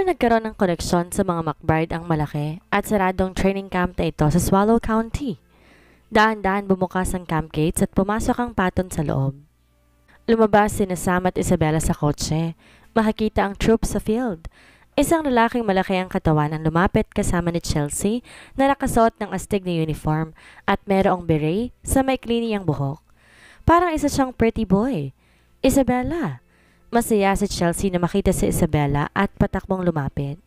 Paano nagkaroon ng koneksyon sa mga McBride ang malaki at saradong training camp na ito sa Swallow County? Dahan-dahan bumukas ang camp gates at pumasok ang Patton sa loob. Lumabas sina Sam at Isabella sa kotse. Makikita ang troops sa field. Isang lalaking malaki ang katawan ang lumapit kasama ni Chelsea na nakasuot ng astig na uniform at merong beret sa may niyang buhok. Parang isa siyang pretty boy. Isabella. Masaya si Chelsea na makita si Isabella at patakbong lumapit.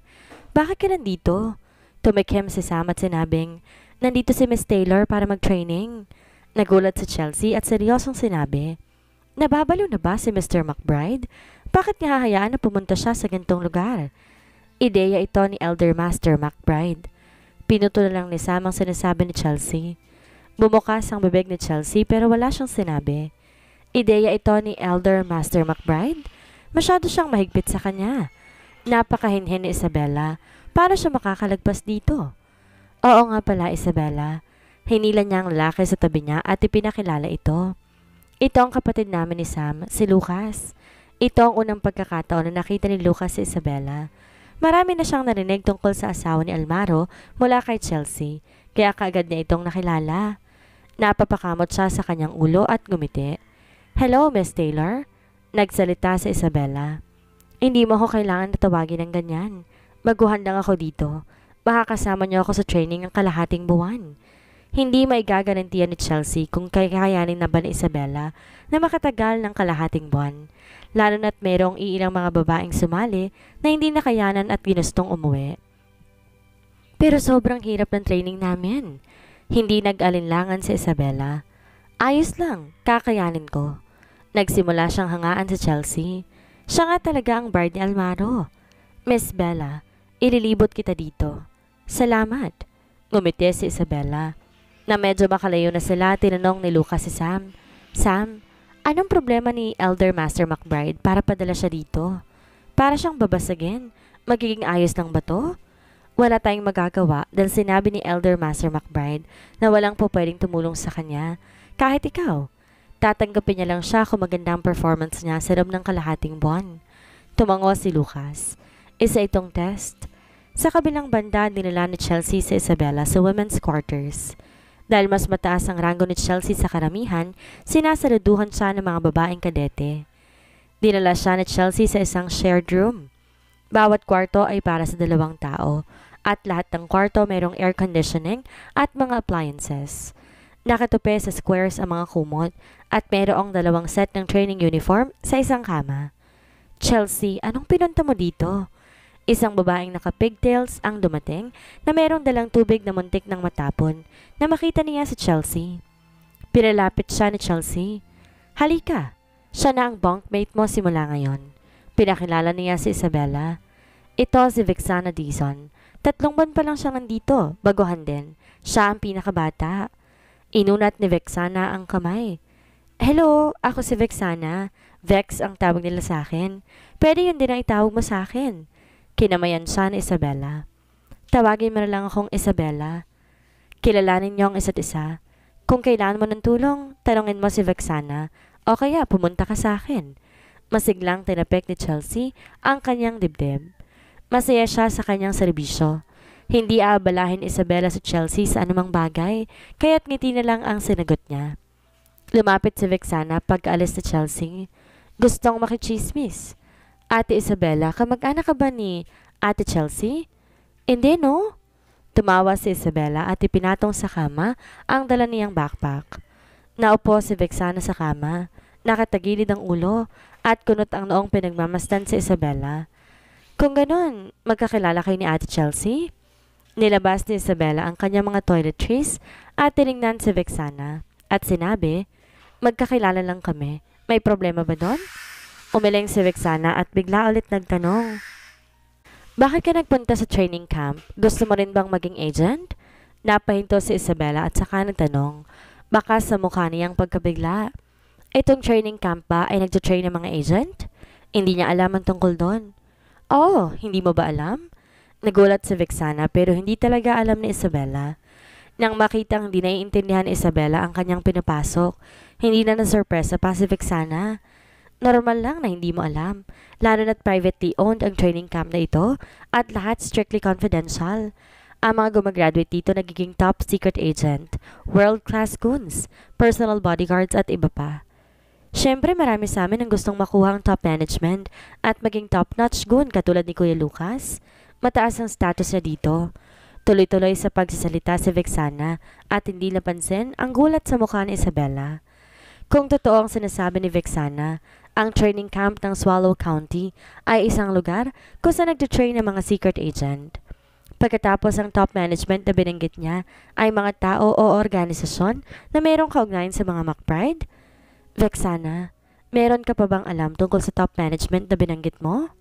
Bakit ka nandito? Tumikim si Sam at sinabing, nandito si Miss Taylor para mag-training. Nagulat si Chelsea at seryosong sinabi, nababaliw na ba si Mr. McBride? Bakit niya hahayaan na pumunta siya sa gantong lugar? Ideya ito ni Elder Master McBride. Pinuto na lang ni Sam ang sinasabi ni Chelsea. Bumukas ang bibig ni Chelsea pero wala siyang sinabi. Ideya ito ni Elder Master McBride? Masyado siyang mahigpit sa kanya. Napakahinhin ni Isabella. Paano siya makakalagpas dito? Oo nga pala, Isabella. Hinila niya ang lalaki sa tabi niya at ipinakilala ito. Ito ang kapatid namin ni Sam, si Lucas. Ito ang unang pagkakataon na nakita ni Lucas si Isabella. Marami na siyang narinig tungkol sa asawa ni Almaro mula kay Chelsea, kaya kaagad niya itong nakilala. Napapakamot siya sa kanyang ulo at gumiti. Hello, Miss Taylor. Nagsalita si Isabella. Hindi mo ako kailangan na tawagin ng ganyan. Baguhan lang ako dito. Baka kasama niyo ako sa training ng kalahating buwan. Hindi maigagarantiya ni Chelsea kung kakayanin na ba ni Isabella na makatagal ng kalahating buwan. Lalo na't merong iilang mga babaeng sumali na hindi nakayanan at ginustong umuwi. Pero sobrang hirap ng training namin. Hindi nag-alinlangan si Isabella. Ayos lang, kakayanin ko. Nagsimula siyang hangaan sa Chelsea. Siya nga talaga ang bride ni Almaro. Miss Bella, ililibot kita dito. Salamat. Ngumiti si Isabella. Na medyo makalayo na sila, tinanong ni Lucas si Sam. Sam, anong problema ni Elder Master McBride para padala siya dito? Para siyang babasagin. Magiging ayos lang ba to? Wala tayong magagawa dahil sinabi ni Elder Master McBride na walang po pwedeng tumulong sa kanya. Kahit ikaw. Tatanggapin niya lang siya kung maganda ang performance niya sa loob ng kalahating buwan. Tumango si Lucas. Isa itong test. Sa kabilang banda, dinala ni Chelsea si Isabella sa women's quarters. Dahil mas mataas ang rango ni Chelsea sa karamihan, sinasaraduhan siya ng mga babaeng kadete. Dinala siya ni Chelsea sa isang shared room. Bawat kwarto ay para sa 2 tao at lahat ng kwarto mayroong air conditioning at mga appliances. Nakatupi sa squares ang mga kumot at mayroong 2 set ng training uniform sa isang kama. Chelsea, anong pinunta mo dito? Isang babaeng naka-pigtails ang dumating na mayroong dalang tubig na muntik ng matapon na makita niya si Chelsea. Pinalapit siya ni Chelsea. Halika, siya na ang bunkmate mo simula ngayon. Pinakilala niya si Isabella. Ito si Vexana Dizon. 3 buwan pa lang siya nandito, baguhan din. Siya ang pinakabata. Inunat ni Vexana ang kamay. Hello, ako si Vexana. Vex ang tawag nila sa akin. Pwede yun din ang itawag mo sa akin. Kinamayan siya ni Isabella. Tawagin mo na lang akong Isabella. Kilalanin niyo ang isa't isa. Kung kailangan mo ng tulong, tanongin mo si Vexana o kaya pumunta ka sa akin. Masiglang tinapik ni Chelsea ang kanyang dibdib. Masaya siya sa kanyang serbisyo. Hindi aabalahin Isabella si Chelsea sa anumang bagay, kaya't ngiti na lang ang sinagot niya. Lumapit si Vexana pag-alis ni Chelsea. Gustong makichismis. Ate Isabella, kamag-anak ka ba ni Ate Chelsea? Hindi, no? Tumawa si Isabella at ipinatong sa kama ang dala niyang backpack. Naupo si Vexana sa kama, nakatagilid ang ulo at kunot ang noong pinagmamasdan si Isabella. Kung ganun, magkakilala kayo ni Ate Chelsea? Nilabas ni Isabella ang kanyang mga toiletries at tinignan si Vexana at sinabi, magkakilala lang kami. May problema ba doon? Umiling si Vexana at bigla ulit nagtanong. Bakit ka nagpunta sa training camp? Gusto mo rin bang maging agent? Napahinto si Isabella at saka nagtanong, baka sa mukha niyang pagkabigla. Itong training camp ba ay nagtutrain ng mga agent? Hindi niya alam ang tungkol doon. Oh, hindi mo ba alam? Nagulat si Vexana pero hindi talaga alam ni Isabella. Nang makitang hindi naiintindihan ni Isabella ang kanyang pinapasok, hindi na nasurpresa pa si Vexana. Normal lang na hindi mo alam, lalo na't privately owned ang training camp na ito at lahat strictly confidential. Ang mga gumagraduate dito nagiging top secret agent, world-class goons, personal bodyguards at iba pa. Siyempre marami sa amin ang gustong makuha ang top management at maging top-notch goon katulad ni Kuya Lucas. Mataas ang status niya dito. Tuloy-tuloy sa pagsasalita si Vexana at hindi napansin ang gulat sa mukha ni Isabela. Kung totoo ang sinasabi ni Vexana, ang training camp ng Swallow County ay isang lugar kung saan nagtitrain ng mga secret agent. Pagkatapos ang top management na binanggit niya ay mga tao o organisasyon na mayroong kaugnayan sa mga McBride? Vexana, meron ka pa bang alam tungkol sa top management na binanggit mo?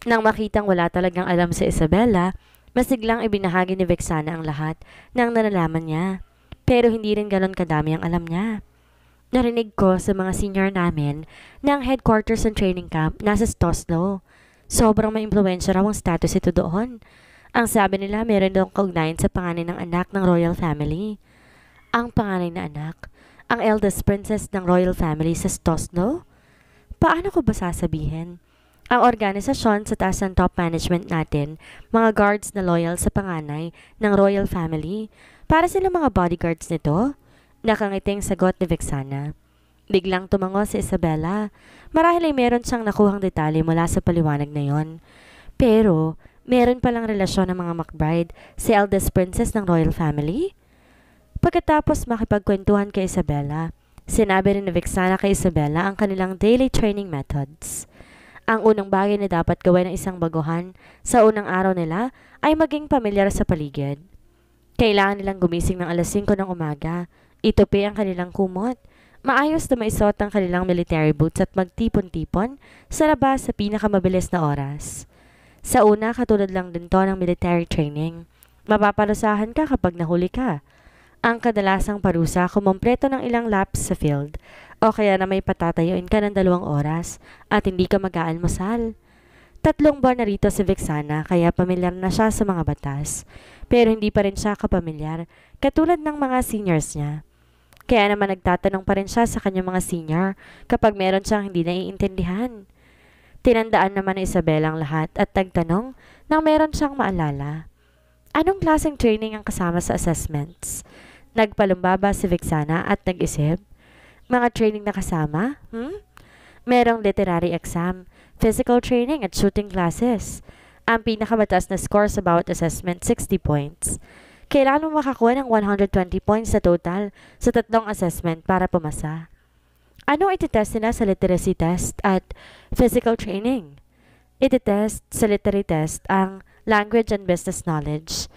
Nang makitang wala talagang alam si Isabela, masiglang ibinahagi ni Vexana ang lahat ng nalalaman niya. Pero hindi rin ganon kadami ang alam niya. Narinig ko sa mga senior namin na ang headquarters ng training camp nasa Stosno. Sobrang may impluensya raw ang status ito doon. Ang sabi nila meron daw kaugnayan sa panganay ng anak ng royal family. Ang panganay na anak? Ang eldest princess ng royal family sa Stosno? Paano ko ba sasabihin? Ang organisasyon sa taas ng top management natin, mga guards na loyal sa panganay ng royal family, para sila mga bodyguards nito? Nakangiting sagot ni Vexana. Biglang tumango si Isabela. Marahil ay meron siyang nakuhang detalye mula sa paliwanag na yon. Pero, meron palang relasyon ng mga McBride si eldest princess ng royal family? Pagkatapos makipagkwentuhan kay Isabela, sinabi rin ni Vexana kay Isabela ang kanilang daily training methods. Ang unang bagay na dapat gawin ng isang baguhan sa unang araw nila ay maging pamilyar sa paligid. Kailangan nilang gumising ng alas 5 ng umaga, itupi ang kanilang kumot, maayos na maisuot ang kanilang military boots at magtipon-tipon sa labas sa pinakamabilis na oras. Sa una, katulad lang din to ng military training. Mapaparusahan ka kapag nahuli ka. Ang kadalasang parusa, kumompleto ng ilang laps sa field o kaya na may patatayuin ka ng 2 oras at hindi ka mag-aalmusal. 3 buwan na rito si Vexana kaya pamilyar na siya sa mga batas. Pero hindi pa rin siya kapamilyar katulad ng mga seniors niya. Kaya naman nagtatanong pa rin siya sa kanyang mga senior kapag meron siyang hindi naiintindihan. Tinandaan naman ni Isabela ang lahat at nagtanong nang meron siyang maalala. Anong klaseng training ang kasama sa assessments? Nagpalumbaba si Vexana at nag-isip. Mga training na kasama? Merong literary exam, physical training at shooting classes. Ang pinakamataas na score sa bawat assessment, 60 points. Kailangan mo makakuha ng 120 points sa total sa 3 assessment para pumasa. Ano ititest nila sa literacy test at physical training? Ititest sa literary test ang language and business knowledge.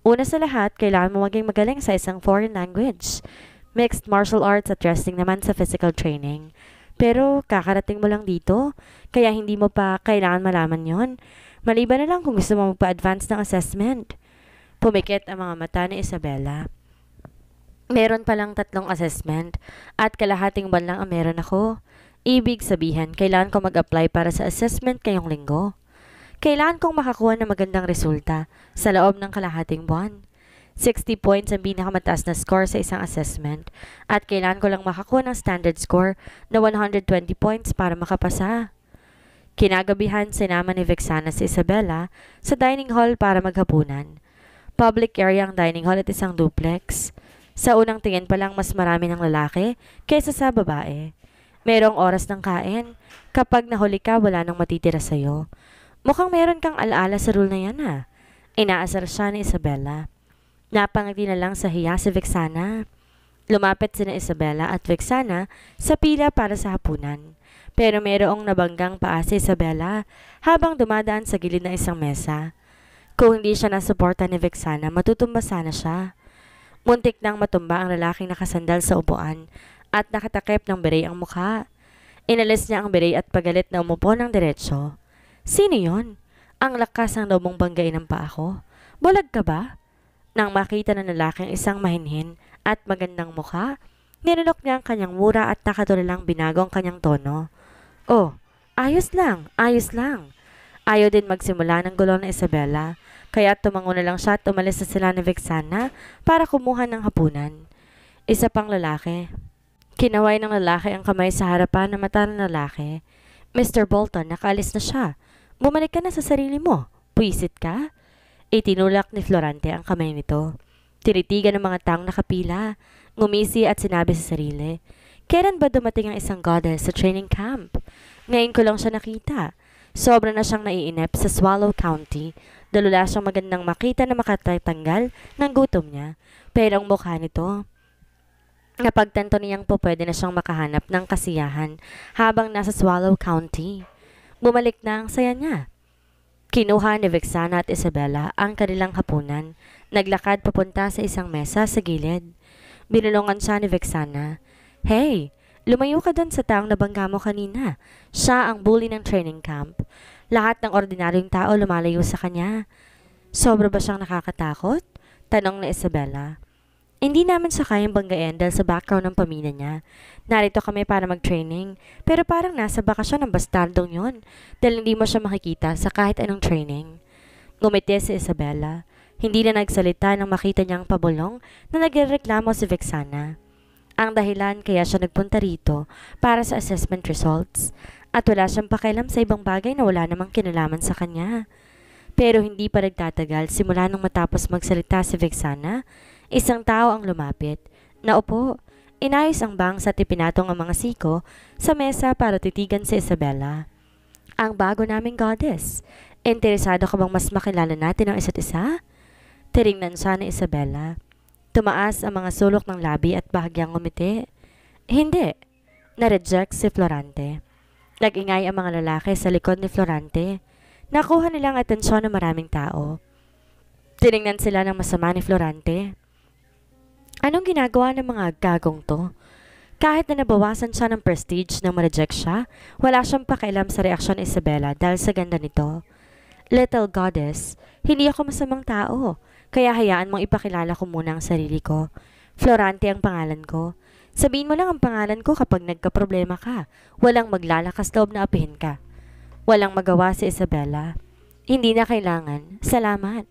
Una sa lahat, kailangan mo maging magaling sa isang foreign language. Mixed martial arts at wrestling naman sa physical training. Pero kakarating mo lang dito, kaya hindi mo pa kailangan malaman yon. Maliban na lang kung gusto mo magpa-advance ng assessment. Pumikit ang mga mata ni Isabela. Meron palang 3 assessment at kalahating buwan lang ang meron ako. Ibig sabihin, kailangan ko mag-apply para sa assessment ngayong linggo. Kailangan kong makakuha ng magandang resulta sa loob ng kalahating buwan. 60 points ang pinakamataas na score sa isang assessment at kailangan ko lang makakuha ng standard score na 120 points para makapasa. Kinagabihan, sinama ni Vexana si Isabela sa dining hall para maghapunan. Public area ang dining hall at isang duplex. Sa unang tingin pa lang mas marami ng lalaki kaysa sa babae. Merong oras ng kain. Kapag nahuli ka, wala nang matitira sa'yo. Mukhang meron kang alaala sa rule na yan Inaasar siya ni Isabela. Napangiti na lang sa hiya si Vexana. Lumapit sina Isabela at Vexana sa pila para sa hapunan. Pero merong nabanggang paa si Isabela habang dumadaan sa gilid ng isang mesa. Kung hindi siya nasuporta ni Vexana, matutumba sana siya. Muntik nang matumba ang lalaking nakasandal sa upuan at nakatakip ng beret ang mukha. Inalis niya ang beret at pagalit na umupo ng diretsyo. Sino yon? Ang lakas ng loob mong banggain ng paa ko. Bulag ka ba? Nang makita ng lalaking isang mahinhin at magandang mukha, nilunok niya ang kanyang mura at nakatulalang binago ang kanyang tono. Oh, ayos lang, ayos lang. Ayaw din magsimula ng gulo na Isabela, kaya tumango na lang siya at umalis na sila ni Vexana para kumuha ng hapunan. Isa pang lalaki. Kinaway ng lalaki ang kamay sa harapan ng mata ng lalaki. Mr. Bolton, nakaalis na siya. Bumalik ka na sa sarili mo. Puwisit ka? Itinulak ni Florante ang kamay nito. Tinitigan ng mga taong nakapila. Ngumisi at sinabi sa sarili, kailan ba dumating ang isang goddess sa training camp? Ngayon ko lang siya nakita. Sobra na siyang naiinip sa Swallow County. Dalula siyang magandang makita na makatatanggal ng gutom niya. Pero ang mukha nito, napagtanto niyang po pwede na siyang makahanap ng kasiyahan habang nasa Swallow County. Bumalik na ang saya niya. Kinuha ni Vexana at Isabella ang kanilang hapunan. Naglakad papunta sa isang mesa sa gilid. Binulungan siya ni Vexana. Hey, lumayo ka dun sa taong nabangga mo kanina. Siya ang bully ng training camp. Lahat ng ordinaryong tao lumalayo sa kanya. Sobra ba siyang nakakatakot? Tanong ni Isabella. Hindi namin siya kayang banggain dahil sa background ng pamilya niya. Narito kami para mag-training, pero parang nasa bakasyon ng bastardong yon dahil hindi mo siya makikita sa kahit anong training. Ngumiti si Isabella. Hindi na nagsalita nang makita niyang pabulong na nagrereklamo si Vexana. Ang dahilan kaya siya nagpunta rito para sa assessment results at wala siyang pakialam sa ibang bagay na wala namang kinalaman sa kanya. Pero hindi pa nagtatagal simula nung matapos magsalita si Vexana, isang tao ang lumapit. Naupo, inayos ang bangs at ipinatong ang mga siko sa mesa para titigan si Isabella. Ang bago naming goddess. Interesado ka bang mas makilala natin ang isa't isa? Tiningnan siya ni Isabella. Tumaas ang mga sulok ng labi at bahagyang ngumiti. Hindi. Na-reject si Florante. Nag-ingay ang mga lalaki sa likod ni Florante. Nakuha nilang atensyon ng maraming tao. Tiningnan sila ng masama ni Florante. Anong ginagawa ng mga gagong to? Kahit na nabawasan siya ng prestige nang ma-reject siya, wala siyang pakialam sa reaksyon ni Isabella dahil sa ganda nito. Little goddess, hindi ako masamang tao. Kaya hayaan mong ipakilala ko muna ang sarili ko. Florante ang pangalan ko. Sabihin mo lang ang pangalan ko kapag nagka-problema ka. Walang maglalakas loob na apihin ka. Walang magawa si Isabella. Hindi na kailangan. Salamat.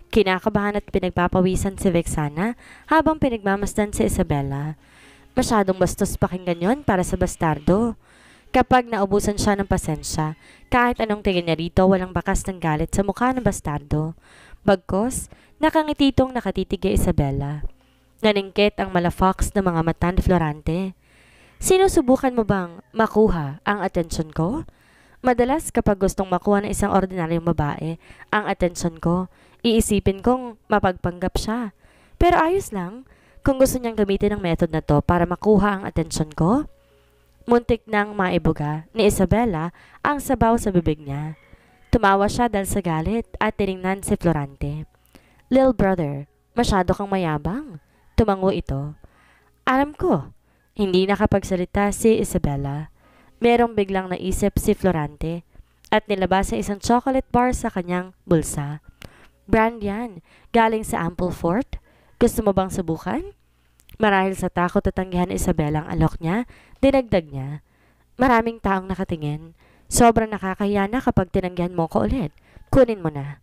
Kinakabahan at pinagpapawisan si Vexana habang pinagmamasdan si Isabella. Masyadong bastos pakinggan yon para sa bastardo. Kapag naubusan siya ng pasensya, kahit anong tingin niya rito walang bakas ng galit sa mukha ng bastardo. Bagkos, nakangititong nakatitig kay Isabella. Naningkit ang malafox na mga mata ni Florante. Sinusubukan mo bang makuha ang atensyon ko? Madalas kapag gustong makuha ng isang ordinaryong babae ang atensyon ko, iisipin kong mapagpanggap siya. Pero ayos lang kung gusto niyang gamitin ang method na to para makuha ang atensyon ko. Muntik nang maibuga ni Isabella ang sabaw sa bibig niya. Tumawa siya dahil sa galit at tiningnan si Florante. Little brother, masyado kang mayabang. Tumango ito. Alam ko, hindi nakapagsalita si Isabella. Merong biglang naisip si Florante at nilabas sa isang chocolate bar sa kanyang bulsa. Brand yan, galing sa Amplefort. Gusto mo bang subukan? Marahil sa takot at tanggihan ni Isabella ang alok niya, dinagdag niya. Maraming taong nakatingin. Sobrang nakakahiya na kapag tinanggihan mo ko ulit. Kunin mo na.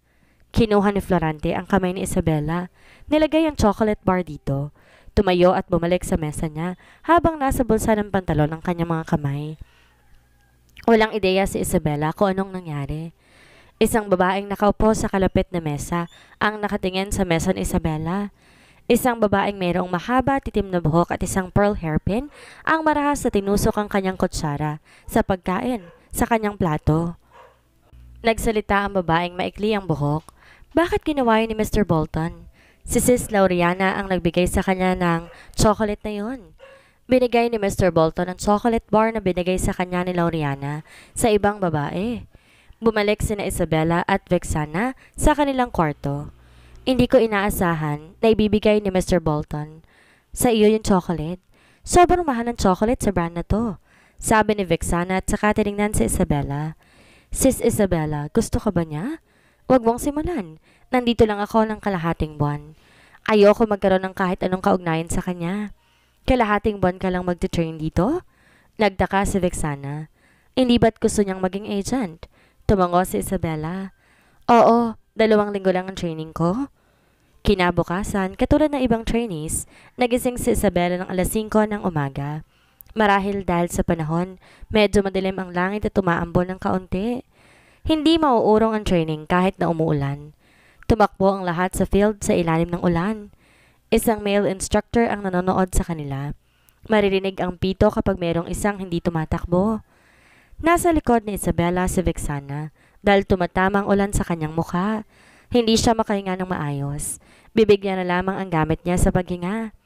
Kinuha ni Florante ang kamay ni Isabella. Nilagay ang chocolate bar dito. Tumayo at bumalik sa mesa niya habang nasa bulsa ng pantalon ang kanyang mga kamay. Walang ideya si Isabella kung anong nangyari. Isang babaeng nakaupo sa kalapit na mesa ang nakatingin sa mesa ni Isabella. Isang babaeng mayroong mahaba at itim na buhok at isang pearl hairpin ang marahas na tinusok ang kanyang kutsara sa pagkain sa kanyang plato. Nagsalita ang babaeng maikli ang buhok. Bakit ginawa ni Mr. Bolton? Si Sis Laureana ang nagbigay sa kanya ng chocolate na yun. Binigay ni Mr. Bolton ang chocolate bar na binigay sa kanya ni Laureana sa ibang babae. Bumalik sina Isabella at Vexana sa kanilang kwarto. Hindi ko inaasahan na ibibigay ni Mr. Bolton sa iyo yung chocolate. Sobrang mahal ng chocolate sa brand na to, sabi ni Vexana at saka tinignan si Isabella. Sis Isabella, gusto ka ba niya? Huwag mong simulan. Nandito lang ako ng kalahating buwan. Ayoko magkaroon ng kahit anong kaugnayan sa kanya. Kalahating buwan ka lang magte-train dito? Nagtaka si Vexana. Hindi ba't gusto niyang maging agent? Tumango si Isabella. Oo, 2 linggo lang ang training ko. Kinabukasan, katulad ng ibang trainees, nagising si Isabella ng alas 5 ng umaga. Marahil dahil sa panahon, medyo madilim ang langit at tumaambon ng kaunti. Hindi mauurong ang training kahit na umuulan. Tumakbo ang lahat sa field sa ilalim ng ulan. Isang male instructor ang nanonood sa kanila. Maririnig ang pito kapag merong isang hindi tumatakbo. Nasa likod ni Isabela si Vexana dahil tumatama ang ulan sa kanyang mukha. Hindi siya makahinga ng maayos. Bibigyan na lamang ang gamit niya sa paghinga.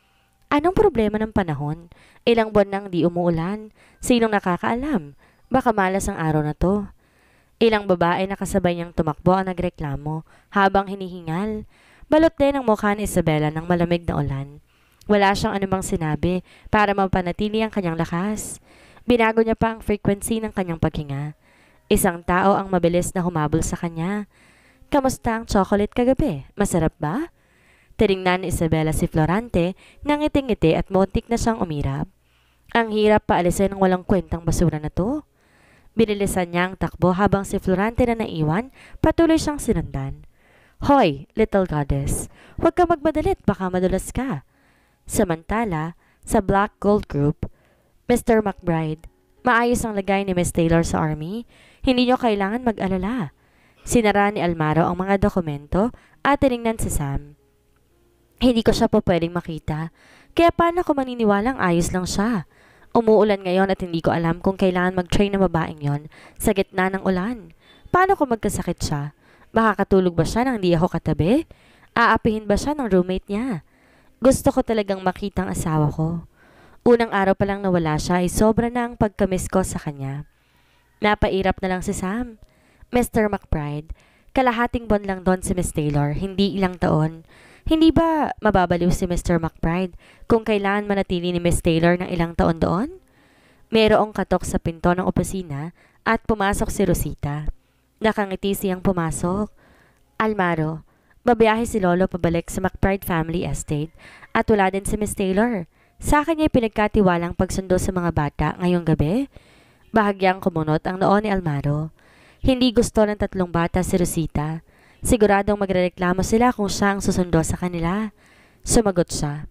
Anong problema ng panahon? Ilang buwan nang di umuulan. Sinong nakakaalam? Baka malas ang araw na to. Ilang babae na kasabay niyang tumakbo ang nagreklamo habang hinihingal. Balot din ang mukha ni Isabela ng malamig na ulan. Wala siyang anumang sinabi para mapanatili ang kanyang lakas. Binago niya pa ang frequency ng kanyang paghinga. Isang tao ang mabilis na humabol sa kanya. Kamusta ang chocolate kagabi? Masarap ba? Tiningnan ni Isabela si Florante nang ngiti-ngiti at muntik na siyang umirap. Ang hirap paalisin ng walang kwentang basura na to. Binilisan niya ang takbo habang si Florante na naiwan, patuloy siyang sinundan. Hoy, little goddess, huwag ka magmadalit, baka madulas ka. Samantala, sa Black Gold Group, Mr. McBride, maayos ang lagay ni Miss Taylor sa army. Hindi niyo kailangan mag-alala. Sinara ni Almaro ang mga dokumento at tiningnan si Sam. Hindi ko siya po pwedeng makita, kaya paano ko maniniwalang ayos lang siya? Umuulan ngayon at hindi ko alam kung kailangan mag-train na babaeng yon sa gitna ng ulan. Paano kung magkasakit siya? Baka katulog ba siya nang hindi ako katabi? Aapihin ba siya ng roommate niya? Gusto ko talagang makita ang asawa ko. Unang araw pa lang nawala siya ay sobra na ang pagkamiss ko sa kanya. Napairap na lang si Sam. Mr. McBride, kalahating buwan lang doon si Miss Taylor, hindi ilang taon. Hindi ba mababaliw si Mr. McBride kung kailangan manatili ni Miss Taylor ng ilang taon doon? Mayroong katok sa pinto ng opisina at pumasok si Rosita. Nakangiti siyang pumasok. Almaro, babiyahe si Lolo pabalik sa McBride Family Estate at wala din si Miss Taylor. Sa akin niya pinagkatiwalang pagsundo sa mga bata ngayong gabi. Bahagyang kumunot ang noo ni Almaro. Hindi gusto ng tatlong bata si Rosita. Siguradong magrereklamo sila kung siya ang susundo sa kanila. Sumagot siya.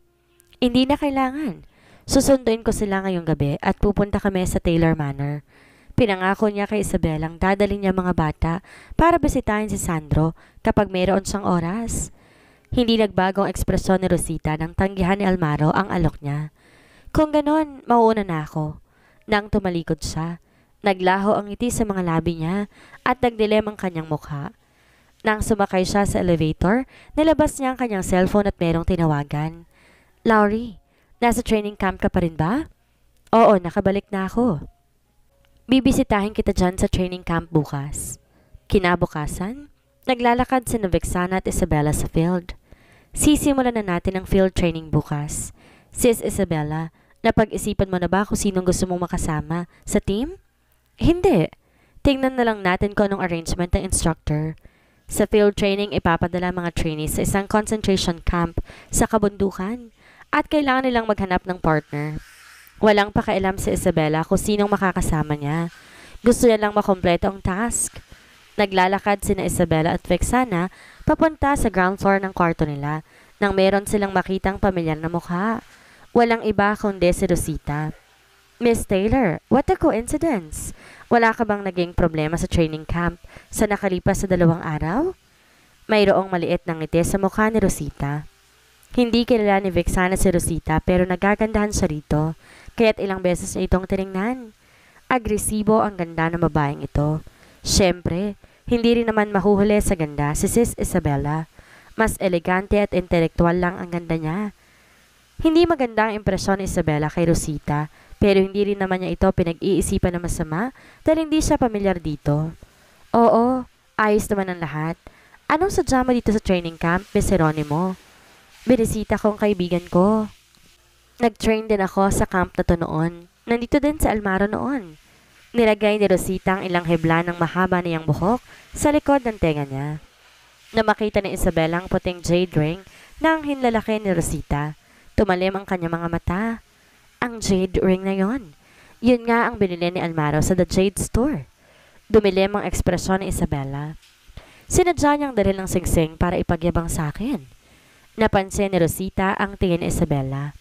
Hindi na kailangan. Susunduin ko sila ngayong gabi at pupunta kami sa Taylor Manor. Pinangako niya kay Isabelang dadalhin niya mga bata para bisitahin si Sandro kapag mayroon siyang oras. Hindi nagbagong ekspresyon ni Rosita nang tanggihan ni Almaro ang alok niya. Kung ganon, mauuna na ako. Nang tumalikod siya, naglaho ang ngiti sa mga labi niya at nagdilim ang kanyang mukha. Nang sumakay siya sa elevator, nilabas niya ang kanyang cellphone at merong tinawagan. Laurie, nasa training camp ka pa rin ba? Oo, nakabalik na ako. Bibisitahin kita dyan sa training camp bukas. Kinabukasan, naglalakad si Vexana at Isabela sa field. Sisimulan na natin ang field training bukas. Sis Isabela, napag-isipan mo na ba kung sinong gusto mong makasama sa team? Hindi. Tingnan na lang natin kung anong arrangement ng instructor. Sa field training, ipapadala mga trainees sa isang concentration camp sa kabundukan at kailangan nilang maghanap ng partner. Walang pakialam si Isabela kung sinong makakasama niya. Gusto niya lang makompleto ang task. Naglalakad sina Isabela at Vexana papunta sa ground floor ng kwarto nila nang meron silang makitang pamilyar na mukha. Walang iba kundi si Rosita. Miss Taylor, what a coincidence! Wala ka bang naging problema sa training camp sa nakalipas sa 2 araw? Mayroong maliit na ngiti sa mukha ni Rosita. Hindi kilala ni Vexana si Rosita pero nagagandahan siya rito, kaya't ilang beses niya itong tiningnan. Agresibo ang ganda ng babaeng ito. Siyempre, hindi rin naman mahuhuli sa ganda si Sis Isabela. Mas elegante at intelektual lang ang ganda niya. Hindi maganda ang impresyon ni Isabela kay Rosita, pero hindi rin naman niya ito pinag-iisipan na masama dahil hindi siya pamilyar dito. Oo, ayos naman ang lahat. Anong sadya mo dito sa training camp, Miss Jeronimo? Binisita kong kaibigan ko. Nag-train din ako sa camp na to noon. Nandito din sa Almaro noon. Nilagay ni Rosita ang ilang hebla ng mahaba niyang buhok sa likod ng tenga niya. Namakita ni Isabela ang puting jade ring na ang hinlalaki ni Rosita. Tumalim ang kanyang mga mata. Ang jade ring na yon. Yun nga ang binili ni Almaro sa The Jade Store. Dumilim ang ekspresyon ni Isabela. Sinadya niyang dalhin ng singsing para ipagyabang sa akin. Napansin ni Rosita ang tingin ni Isabela.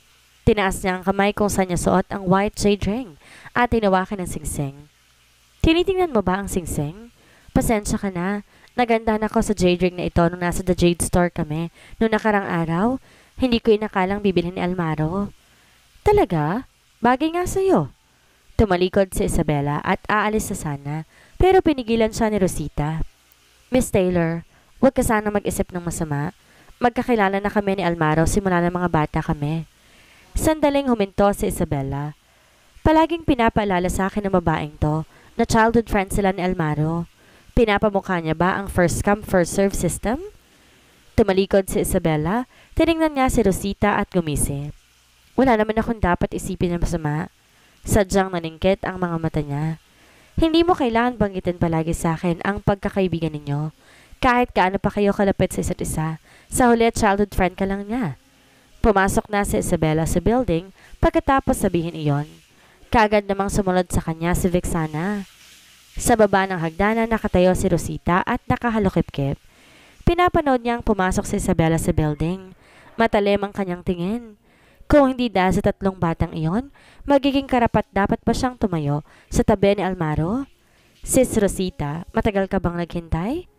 Tinaas niya ang kamay kung saan niya suot ang white jade ring at tinawakan ng singsing. Tinitingnan mo ba ang singsing? Pasensya ka na. Nagandahan ako sa jade ring na ito nung nasa The Jade Store kami noong nakarang araw. Hindi ko inakalang bibilhin ni Almaro. Talaga? Bagay nga sa'yo. Tumalikod si Isabela at aalis na sana, pero pinigilan siya ni Rosita. Miss Taylor, huwag ka sana mag-isip ng masama. Magkakilala na kami ni Almaro simula ng mga bata kami. Sandaling huminto si Isabela. Palaging pinapaalala sa akin ng babaeng to na childhood friend sila ni Almaro. Pinapamukha niya ba ang first come first serve system? Tumalikod si Isabela, tiningnan niya si Rosita at gumisi. Wala naman akong dapat isipin na masama. Sadyang naningkit ang mga mata niya. Hindi mo kailangan banggitin palagi sa akin ang pagkakaibigan ninyo. Kahit gaano pa kayo kalapit sa isa't isa, sa huli childhood friend ka lang niya. Pumasok na si Isabela sa building pagkatapos sabihin iyon. Kaagad namang sumunod sa kanya si Vixana. Sa baba ng hagdanan nakatayo si Rosita at nakahalukip-kip. Pinapanood niyang pumasok si Isabela sa building. Matalim ang kanyang tingin. Kung hindi dahil sa tatlong batang iyon, magiging karapat dapat pa siyang tumayo sa tabi ni Almaro? Sis Rosita, matagal ka bang naghintay?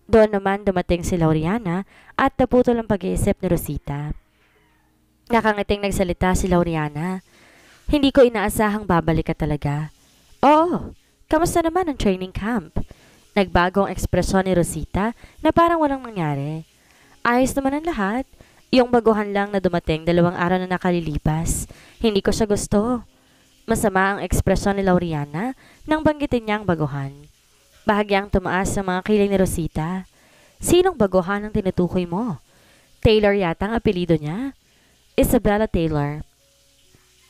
Doon naman dumating si Lauriana at naputol ang pag-iisip ni Rosita. Nakangiting nagsalita si Lauriana. Hindi ko inaasahang babalik ka talaga. Oo, kamusta naman ang training camp? Nagbago ang ekspresyon ni Rosita na parang walang nangyari. Ayos naman ang lahat. Yung baguhan lang na dumating 2 araw na nakalilipas. Hindi ko siya gusto. Masama ang ekspresyon ni Lauriana nang banggitin niya ang baguhan. Bahagyang tumaas ang mga kiling ni Rosita. Sinong baguhan ang tinutukoy mo? Taylor yata ang apelido niya. Isabella Taylor.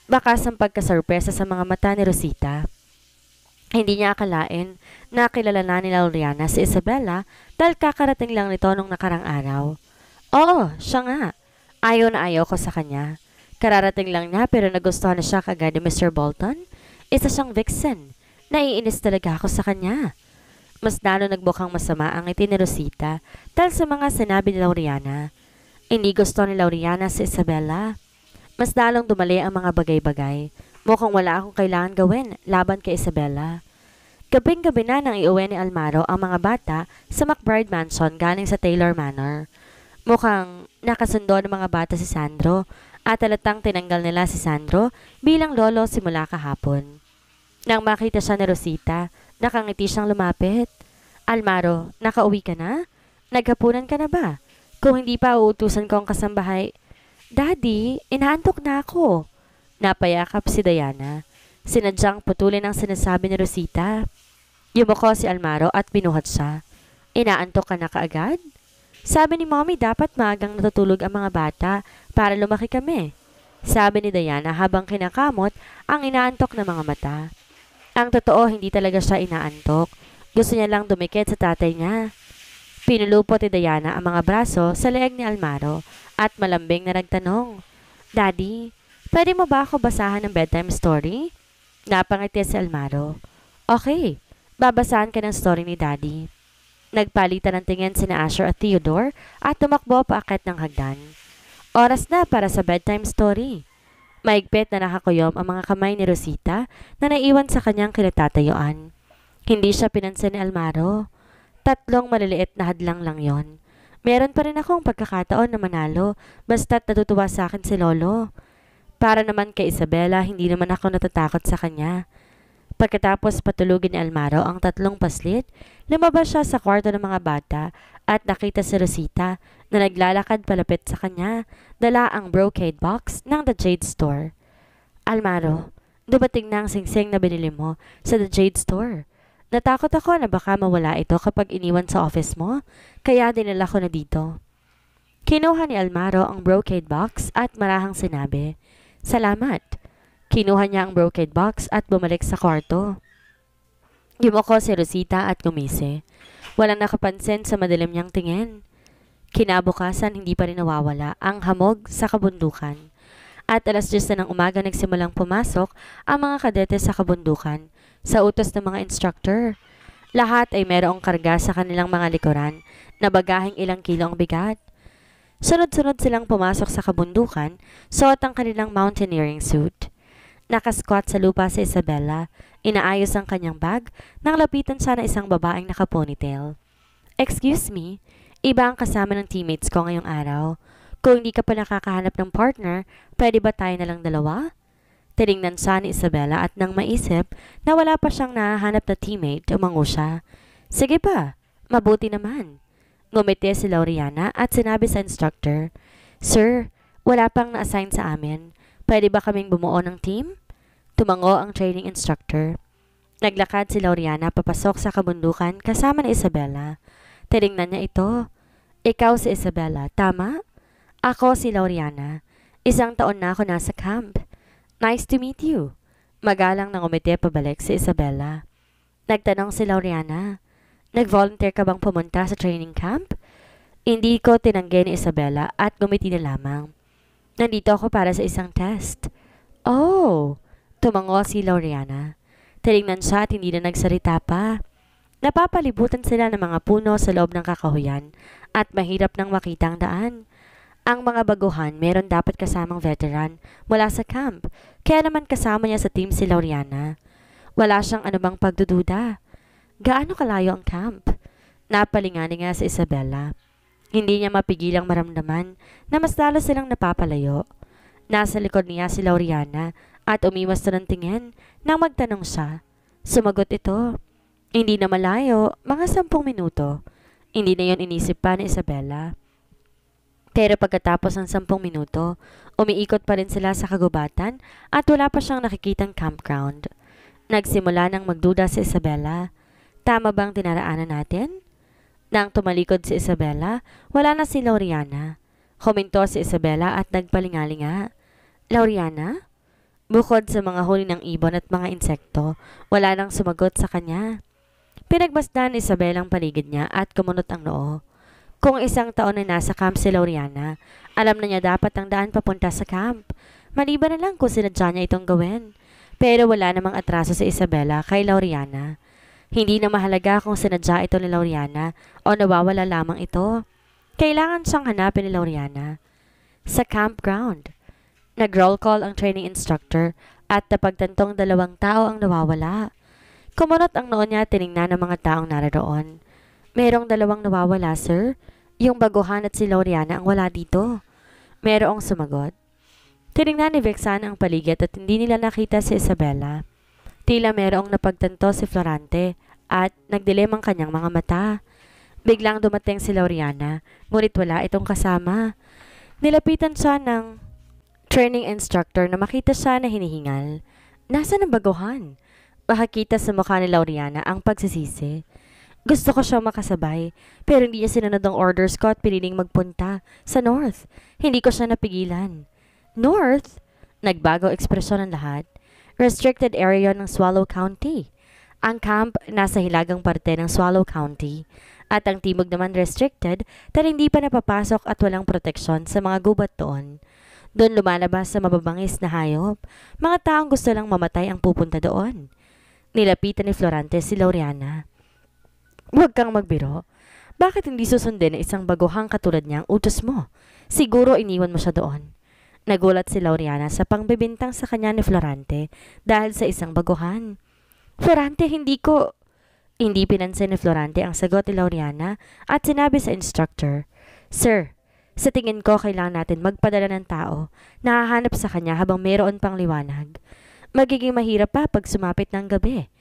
Bakas ang pagkasorpresa sa mga mata ni Rosita. Hindi niya akalain na kilala na ni Lauriana si Isabella dahil kakarating lang nito nung nakarang araw. Oo, siya nga. Ayaw na ayaw ko sa kanya. Kararating lang niya pero nagustuhan na siya kagad ni Mr. Bolton. Isa siyang vixen. Naiinis talaga ako sa kanya. Mas lalo nagbukang masama ang ngiti ni Rosita dahil sa mga sinabi ni Lauriana. Hindi gusto ni Lauriana si Isabella. Mas lalong dumali ang mga bagay-bagay. Mukhang wala akong kailangan gawin laban kay Isabella. Gabing-gabi na nang iuwi ni Almaro ang mga bata sa McBride Mansion galing sa Taylor Manor. Mukhang nakasundo ng mga bata si Sandro at halatang tinanggal nila si Sandro bilang lolo simula kahapon. Nang makita siya ni Rosita, nakangiti siyang lumapit. Almaro, nakauwi ka na? Naghapunan ka na ba? Kung hindi pa uutusan ko ang kasambahay. Daddy, inaantok na ako. Napayakap si Diana. Sinadyang putulin ang sinasabi ni Rosita. Yumuko si Almaro at binuhat siya. Inaantok ka na kaagad? Sabi ni Mommy dapat maagang natutulog ang mga bata para lumaki kami. Sabi ni Diana habang kinakamot ang inaantok na mga mata. Ang totoo hindi talaga siya inaantok. Gusto niya lang dumikit sa tatay niya. Pinulupot ni Diana ang mga braso sa leeg ni Almaro at malambing na nagtanong, Daddy, pwede mo ba ako basahan ng bedtime story? Napangiti si Almaro. Okay, babasahan ka ng story ni Daddy. Nagpalitan ng tingin sina Asher at Theodore at tumakbo paakyat ng hagdan. Oras na para sa bedtime story. Maigpit na nakakuyom ang mga kamay ni Rosita na naiwan sa kanyang kinatatayuan. Hindi siya pinansin ni Almaro. 3 maliliit na hadlang lang yon. Meron pa rin akong pagkakataon na manalo basta't natutuwa sa akin si Lolo. Para naman kay Isabela, hindi naman ako natatakot sa kanya. Pagkatapos patulugin ni Almaro ang 3 paslit, lumabas siya sa kwarto ng mga bata at nakita si Rosita na naglalakad palapit sa kanya, dala ang brocade box ng The Jade Store. Almaro, dumating na ang singsing na binili mo sa The Jade Store. Natakot ako na baka mawala ito kapag iniwan sa office mo, kaya dinala ko na dito. Kinuha ni Almaro ang brocade box at marahang sinabi, Salamat. Kinuha niya ang brocade box at bumalik sa kwarto. Yumuko si Rosita at gumisi. Walang nakapansin sa madilim niyang tingin. Kinabukasan hindi pa rin nawawala ang hamog sa kabundukan. At 10:00 na ng umaga nagsimulang pumasok ang mga kadete sa kabundukan sa utos ng mga instructor. Lahat ay mayroong karga sa kanilang mga likuran na bagaheng ilang kilo ang bigat. Sunod-sunod silang pumasok sa kabundukan, suot ang kanilang mountaineering suit. Nakasquat sa lupa si Isabella, inaayos ang kanyang bag, nang lapitan siya ng isang babaeng naka-ponytail. Excuse me, iba ang kasama ng teammates ko ngayong araw. Kung hindi ka pa nakakahanap ng partner, pwede ba tayo na lang dalawa? Tiningnan siya ni Isabella at nang maisip na wala pa siyang nahahanap na teammate, umango siya. Sige pa, mabuti naman. Ngumiti si Lauriana at sinabi sa instructor, Sir, wala pang na-assign sa amin. Pwede ba kaming bumuo ng team? Tumango ang training instructor. Naglakad si Lauriana papasok sa kabundukan kasama ni Isabella. Tiningnan niya ito. Ikaw si Isabella, tama? Ako si Lauriana. 1 taon na ako nasa camp. Nice to meet you. Magalang nang umiti pabalik si Isabella. Nagtanong si Lauriana, Nag-volunteer ka bang pumunta sa training camp? Hindi ko tinanggi ni Isabella at gumiti na lamang. Nandito ako para sa isang test. Oh! Tumango si Lauriana. Tinignan siya at hindi na nagsalita pa. Napapalibutan sila ng mga puno sa loob ng kakahuyan at mahirap nang makita ang daan. Ang mga baguhan meron dapat kasamang veteran mula sa camp, kaya naman kasama niya sa team si Lauriana. Wala siyang anumang pagdududa. Gaano kalayo ang camp? Napalingani nga si Isabella. Hindi niya mapigilang maramdaman na mas lalo silang napapalayo. Nasa likod niya si Lauriana at umiwas na ng tingin nang magtanong siya. Sumagot ito. Hindi na malayo, mga 10 minuto. Hindi na yon inisip pa ni Isabella. Pero pagkatapos ng 10 minuto, umiikot pa rin sila sa kagubatan at wala pa siyang nakikitang campground. Nagsimula nang magduda si Isabella. Tama bang tinaraanan natin? Nang tumalikod si Isabella, wala na si Lauriana. Huminto si Isabella at nagpalingalinga. Lauriana? Bukod sa mga huli ng ibon at mga insekto, wala nang sumagot sa kanya. Pinagmasdan ni Isabella ang paligid niya at kumunot ang noo. Kung 1 taon na nasa camp si Lauriana, alam na niya dapat ang daan papunta sa camp. Maliban na lang kung sinadya niya itong gawin. Pero wala namang atraso si Isabella kay Lauriana. Hindi na mahalaga kung sinadya ito ni Lauriana o nawawala lamang ito. Kailangan siyang hanapin ni Lauriana. Sa campground. Nag-roll call ang training instructor at napagtantong 2 tao ang nawawala. Kumunot ang noo niya tiningnan ng mga taong naroon. Merong 2 nawawala, sir. Yung baguhan at si Lauriana ang wala dito. Merong sumagot. Tiningnan ni Vexana ang paligid at hindi nila nakita si Isabella. Tila merong napagtanto si Florante at nagdilim ang kanyang mga mata. Biglang dumating si Lauriana, ngunit wala itong kasama. Nilapitan siya ng training instructor na makita siya na hinihingal. Nasaan ang baguhan? Makakita sa mukha ni Lauriana ang pagsisisi. Gusto ko siyang makasabay, pero hindi niya sinunod ang orders ko at piniling magpunta sa North. Hindi ko siya napigilan. North? Nagbago ekspresyon ng lahat. Restricted area ng Swallow County. Ang camp nasa hilagang parte ng Swallow County at ang timog naman restricted dahil hindi pa napapasok at walang proteksyon sa mga gubat doon. Doon lumalabas sa mababangis na hayop. Mga taong gusto lang mamatay ang pupunta doon. Nilapitan ni Florante si Lauriana. Huwag kang magbiro. Bakit hindi susundin na isang baguhang katulad niya ang utos mo? Siguro iniwan mo siya doon. Nagulat si Lauriana sa pangbibintang sa kanya ni Florante dahil sa isang baguhan. Florante, hindi pinansin ni Florante ang sagot ni Lauriana at sinabi sa instructor, Sir, sa tingin ko kailangan natin magpadala ng tao na hahanap sa kanya habang mayroon pang liwanag. Magiging mahirap pa pag sumapit ng gabi.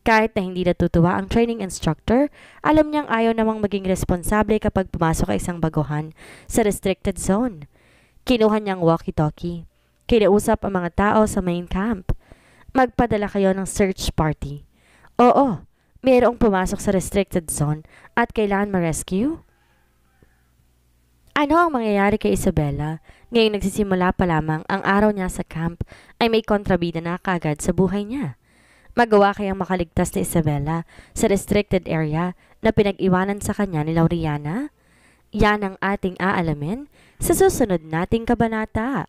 Kahit na hindi natutuwa ang training instructor, alam niyang ayaw namang maging responsable kapag pumasok ang isang baguhan sa restricted zone. Kinuha niyang walkie-talkie. Kinausap ang mga tao sa main camp. Magpadala kayo ng search party. Oo, mayroong pumasok sa restricted zone at kailangan ma-rescue. Ano ang mangyayari kay Isabella? Ngayong nagsisimula pa lamang ang araw niya sa camp ay may kontrabida na kagad sa buhay niya. Magawa kayang makaligtas ni Isabella sa restricted area na pinag-iwanan sa kanya ni Lauriana? Yan ang ating aalamin sa susunod nating kabanata.